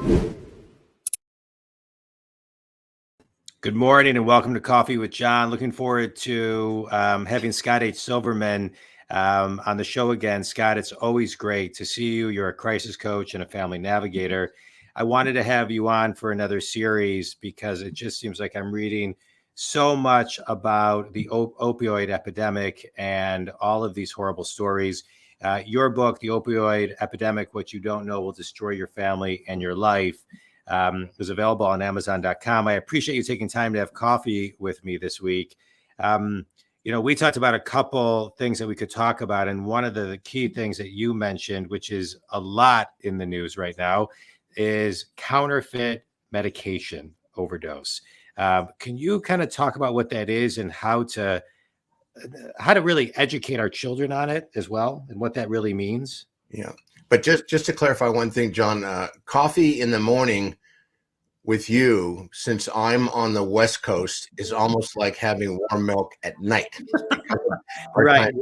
Good morning and welcome to Coffee with John. Looking forward to having Scott H. Silverman on the show again. Scott, it's always great to see you. You're a crisis coach and a family navigator. I wanted to have you on for another series because it just seems like I'm reading so much about the opioid epidemic and all of these horrible stories. Your book, The Opioid Epidemic, What You Don't Know Will Destroy Your Family and Your Life, is available on Amazon.com. I appreciate you taking time to have coffee with me this week. We talked about a couple things that we could talk about. And one of the key things that you mentioned, which is a lot in the news right now, is counterfeit medication overdose. Can you kind of talk about what that is and how to really educate our children on it as well and what that really means? Yeah. But just to clarify one thing, John, coffee in the morning with you, since I'm on the West Coast, is almost like having warm milk at night. Right.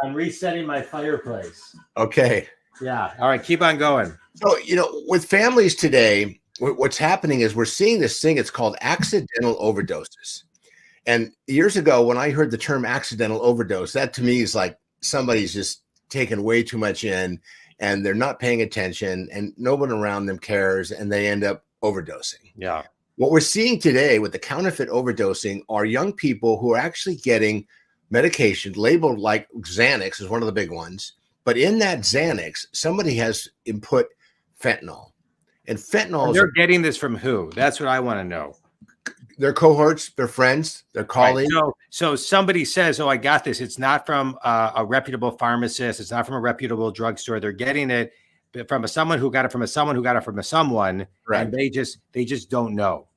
I'm resetting my fireplace. Okay. Yeah. All right. Keep on going. So, with families today, what's happening is we're seeing this thing. It's called accidental overdoses. And years ago, when I heard the term accidental overdose, that to me is like somebody's just taken way too much in and they're not paying attention and no one around them cares and they end up overdosing. Yeah. What we're seeing today with the counterfeit overdosing are young people who are actually getting medication labeled like Xanax is one of the big ones. But in that Xanax, somebody has input fentanyl. And fentanyl. They're getting this from who? That's what I want to know. Their cohorts, their friends, their colleagues. Right. So somebody says, "Oh, I got this." It's not from a reputable pharmacist. It's not from a reputable drugstore. They're getting it from someone who got it from someone who got it from someone, right. And they just don't know.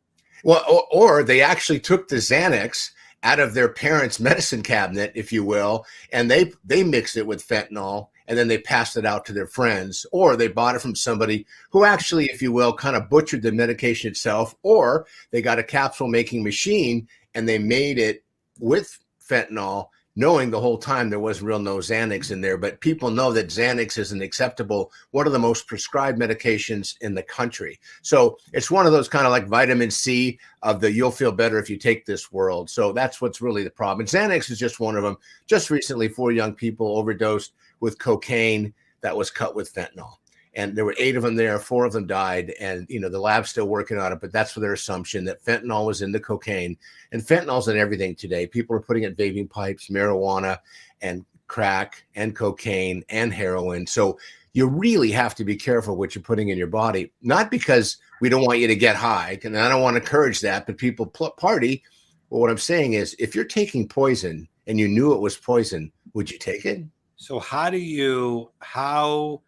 Well, or they actually took the Xanax out of their parents' medicine cabinet, if you will, and they mixed it with fentanyl. And then they passed it out to their friends, or they bought it from somebody who actually, if you will, kind of butchered the medication itself, or they got a capsule making machine and they made it with fentanyl, knowing the whole time there was no Xanax in there. But people know that Xanax is an acceptable, one of the most prescribed medications in the country. So it's one of those kind of like vitamin C of the you'll feel better if you take this world. So that's what's really the problem. And Xanax is just one of them. Just recently, 4 young people overdosed with cocaine that was cut with fentanyl. And there were 8 of them there, 4 of them died. And, the lab's still working on it, but that's for their assumption that fentanyl was in the cocaine. And fentanyl's in everything today. People are putting it in vaping pipes, marijuana, and crack, and cocaine, and heroin. So you really have to be careful what you're putting in your body, not because we don't want you to get high, and I don't want to encourage that, but people party. But what I'm saying is, if you're taking poison and you knew it was poison, would you take it? So how do you know?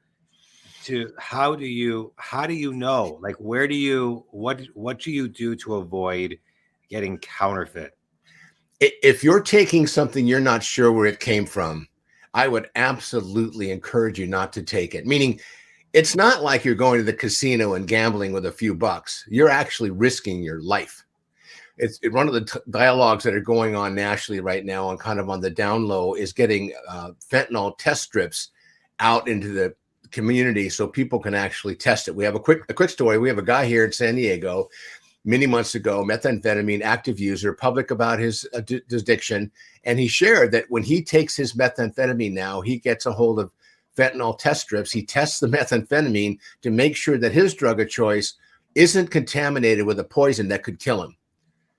Like, what do you do to avoid getting counterfeit? If you're taking something you're not sure where it came from, I would absolutely encourage you not to take it. Meaning, it's not like you're going to the casino and gambling with a few bucks. You're actually risking your life. It's one of the dialogues that are going on nationally right now and kind of on the down low is getting fentanyl test strips out into the community so people can actually test it. We have a quick story. We have a guy here in San Diego many months ago, methamphetamine active user, public about his addiction. And he shared that when he takes his methamphetamine now, he gets a hold of fentanyl test strips. He tests the methamphetamine to make sure that his drug of choice isn't contaminated with a poison that could kill him.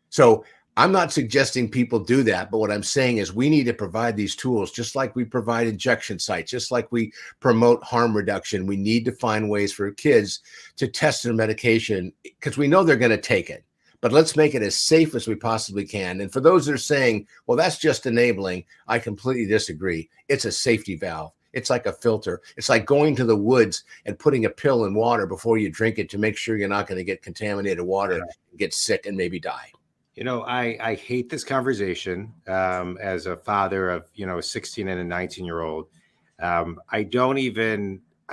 So I'm not suggesting people do that, but what I'm saying is we need to provide these tools, just like we provide injection sites, just like we promote harm reduction. We need to find ways for kids to test their medication because we know they're going to take it, but let's make it as safe as we possibly can. And for those that are saying, well, that's just enabling, I completely disagree. It's a safety valve. It's like a filter. It's like going to the woods and putting a pill in water before you drink it to make sure you're not going to get contaminated water, get sick, and maybe die. I hate this conversation as a father of, a 16 and a 19-year-old. I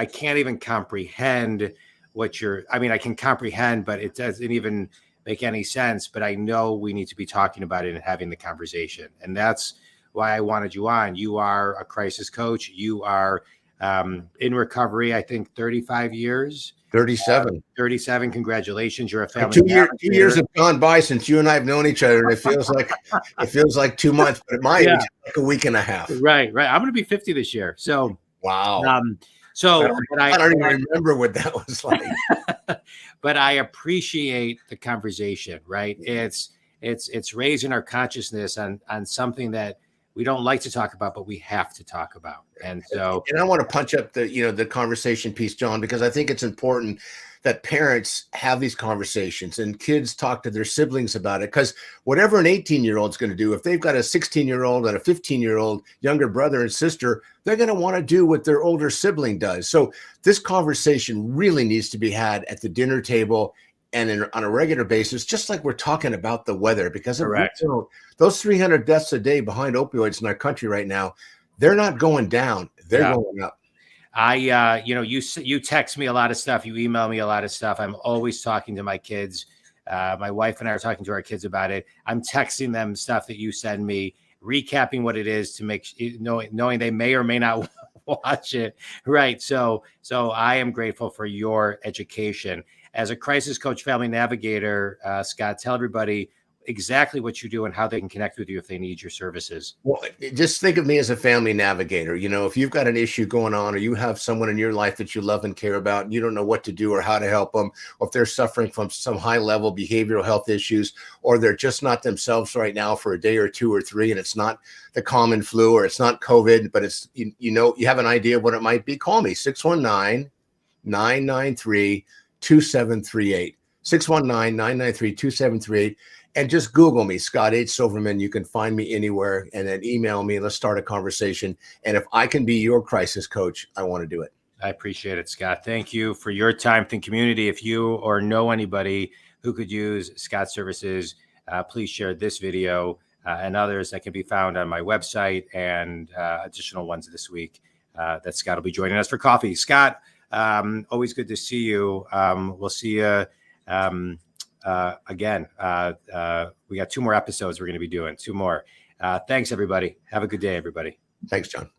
can't even comprehend I can comprehend, but it doesn't even make any sense. But I know we need to be talking about it and having the conversation. And that's why I wanted you on. You are a crisis coach. You are in recovery, I think 35 years. 37. 37. Congratulations. You're a family Two navigator. years have gone by since you and I have known each other, and it feels like 2 months, but it might be like a week and a half. Right. I'm going to be 50 this year. So, wow. I don't even remember what that was like. But I appreciate the conversation, right? It's raising our consciousness on something that we don't like to talk about, but we have to talk about. And I want to punch up the conversation piece, John, because I think it's important that parents have these conversations and kids talk to their siblings about it. Because whatever an 18-year-old is going to do, if they've got a 16-year-old and a 15-year-old younger brother and sister, they're going to want to do what their older sibling does. So this conversation really needs to be had at the dinner table and on a regular basis, just like we're talking about the weather, because those 300 deaths a day behind opioids in our country right now, they're not going down, they're going up. You text me a lot of stuff, you email me a lot of stuff. I'm always talking to my kids. My wife and I are talking to our kids about it. I'm texting them stuff that you send me, recapping what it is to make knowing they may or may not watch it. Right. So I am grateful for your education. As a crisis coach, family navigator, Scott, tell everybody exactly what you do and how they can connect with you if they need your services. Well, just think of me as a family navigator. If you've got an issue going on, or you have someone in your life that you love and care about, and you don't know what to do or how to help them, or if they're suffering from some high level behavioral health issues, or they're just not themselves right now for a day or two or three, and it's not the common flu or it's not COVID, but it's, you have an idea of what it might be, call me 619-993-2738, 619-993-2738. And just Google me, Scott H. Silverman. You can find me anywhere, and then email me. Let's start a conversation. And if I can be your crisis coach, I want to do it. I appreciate it, Scott. Thank you for your time. Think community. If you or know anybody who could use Scott's services, please share this video and others that can be found on my website and additional ones this week that Scott will be joining us for coffee. Scott, always good to see you. We'll see you again. We got 2 more episodes we're going to be doing, 2 more. Thanks, everybody. Have a good day, everybody. Thanks, John.